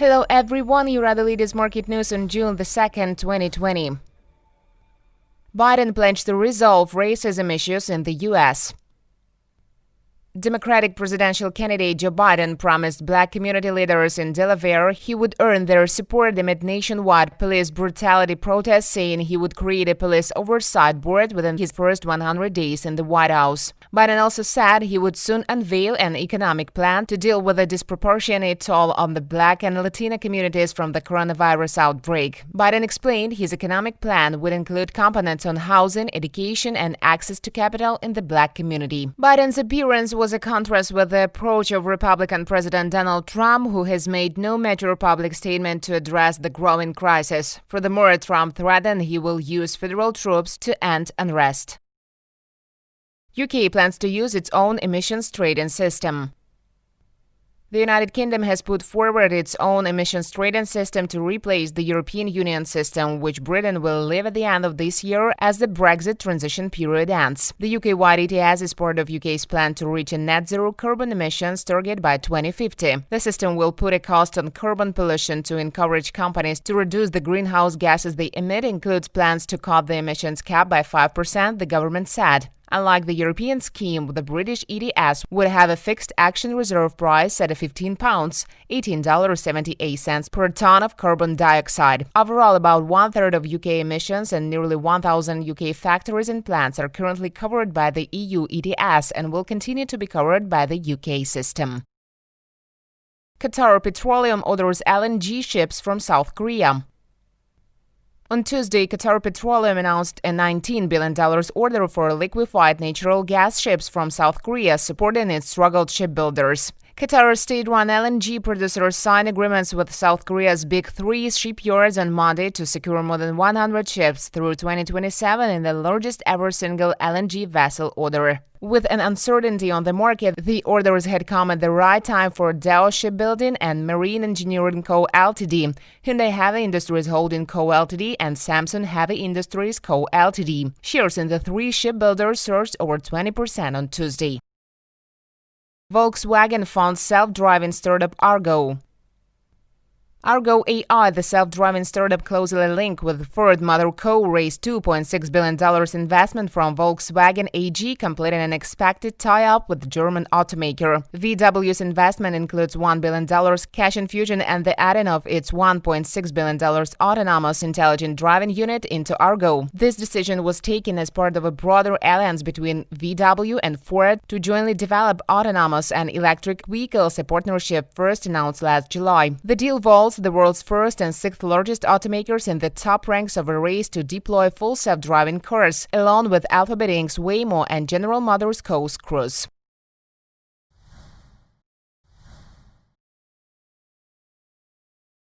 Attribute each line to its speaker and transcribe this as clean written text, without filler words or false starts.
Speaker 1: Hello everyone, you are the latest market news on June the 2nd, 2020. Biden pledged to resolve racism issues in the U.S. Democratic presidential candidate Joe Biden promised black community leaders in Delaware he would earn their support amid nationwide police brutality protests, saying he would create a police oversight board within his first 100 days in the White House. Biden also said he would soon unveil an economic plan to deal with the disproportionate toll on the black and Latino communities from the coronavirus outbreak. Biden explained his economic plan would include components on housing, education, and access to capital in the black community. Biden's appearance was a contrast with the approach of Republican President Donald Trump, who has made no major public statement to address the growing crisis. Furthermore, Trump threatened he will use federal troops to end unrest. UK plans to use its own emissions trading system. The United Kingdom has put forward its own emissions trading system to replace the European Union system, which Britain will leave at the end of this year as the Brexit transition period ends. The UK-wide ETS is part of UK's plan to reach a net-zero carbon emissions target by 2050. The system will put a cost on carbon pollution to encourage companies to reduce the greenhouse gases they emit, includes plans to cut the emissions cap by 5%, the government said. Unlike the European scheme, the British ETS would have a fixed action reserve price set at £15, $18.78 per ton of carbon dioxide. Overall, about one-third of UK emissions and nearly 1,000 UK factories and plants are currently covered by the EU ETS and will continue to be covered by the UK system. Qatar Petroleum orders LNG ships from South Korea. On Tuesday, Qatar Petroleum announced a $19 billion order for liquefied natural gas ships from South Korea, supporting its struggled shipbuilders. Qatar's state-run LNG producers signed agreements with South Korea's Big Three shipyards on Monday to secure more than 100 ships through 2027 in the largest-ever single LNG vessel order. With an uncertainty on the market, the orders had come at the right time for Dow Shipbuilding and Marine Engineering Co. Ltd., Hyundai Heavy Industries Holding Co. Ltd., and Samsung Heavy Industries Co. Ltd. Shares in the three shipbuilders surged over 20% on Tuesday. Volkswagen funds self-driving startup Argo. Argo AI, the self-driving startup closely linked with Ford Motor Co., raised $2.6 billion investment from Volkswagen AG, completing an expected tie-up with the German automaker. VW's investment includes $1 billion cash infusion and the adding of its $1.6 billion autonomous intelligent driving unit into Argo. This decision was taken as part of a broader alliance between VW and Ford to jointly develop autonomous and electric vehicles, a partnership first announced last July. The deal involves the world's first and sixth largest automakers in the top ranks of a race to deploy full self-driving cars, along with Alphabet Inc.'s Waymo and General Motors Co.'s Cruise.